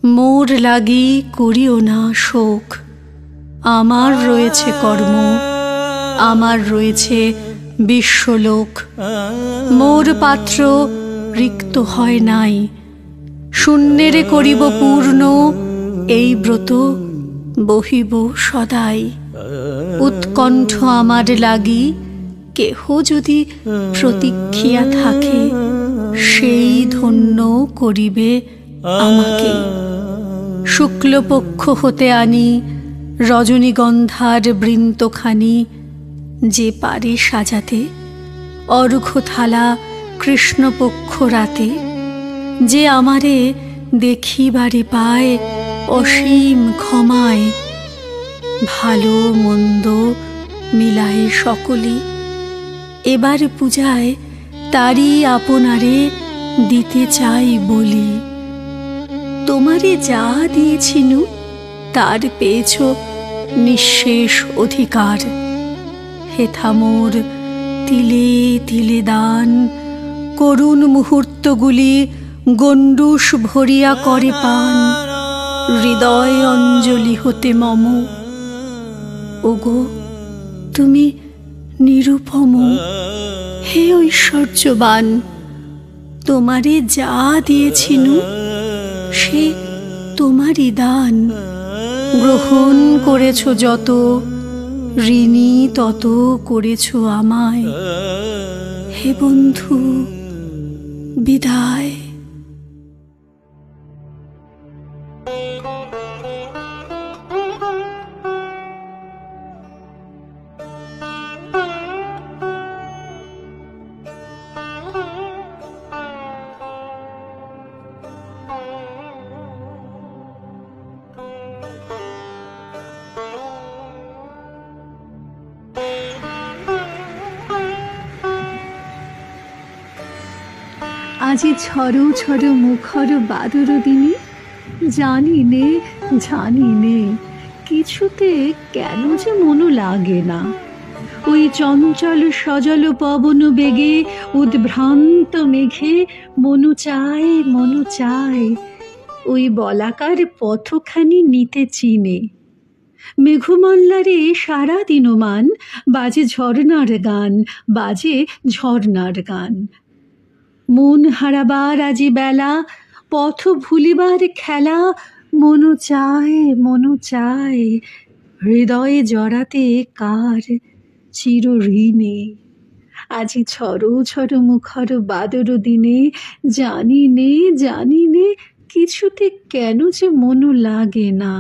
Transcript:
মোর লাগি করিও না শোক, আমার রয়েছে কর্ম, আমার রয়েছে বিশ্বলোক। মোর পাত্র রিক্ত হয় নাই, শূন্যেরে করিব পূর্ণ, এই ব্রত বহিব সদাই। উৎকণ্ঠ আমার লাগি কেহ যদি প্রতীক্ষিয়া থাকে, সেই ধন্য করিবে আমাকে। শুক্লপক্ষ হতে আনি রজনীগন্ধার বৃন্তখানি, যে পারে সাজাতে অর্ঘ্য থালা কৃষ্ণপক্ষ রাতে। যে আমারে দেখিবারে পায় অসীম ক্ষমায়, ভালো মন্দ মিলায় সকলে। এবার পূজায় তারই আপনারে দিতে চাই বলি। তোমারে যা দিয়েছিনু তার পেয়েছ নিঃশেষ অধিকার। হেথা মোর তিলে তিলে দান, করুণ মুহূর্তগুলি গণ্ডূষ ভরিয়া করে পান। হৃদয় অঞ্জলি হতে মম, ওগো তুমি নিরুপম, হে ঐশ্বর্যবান। তোমারে যা দিয়েছিনু সে তোমারই দান। গ্রহণ করেছ যত, ঋণী তত করেছ আমায়। হে বন্ধু বিদায়। আজি ঝড়ো ঝড়ো মুখর বাদর দিনে, জানি নে কিছুতে কেন যে মনু লাগে না। ওই চঞ্চল সজল পবন বেগে উদ্ভ্রান্ত মেঘে মনু চায় ওই বলাকার পথখানি নিতে চিনে। মেঘমল্লারে সারা দিনমান বাজে ঝর্ণার গান। মন হারাবার আজি বেলা, পথ ভুলিবার খেলা। মনু চায় হৃদয়ে জড়াতে কার চির ঋণে। আজি ঝড়ো ঝড়ো মুখর বাদর দিনে, জানি নে কিছুতে কেন যে মনু লাগে না।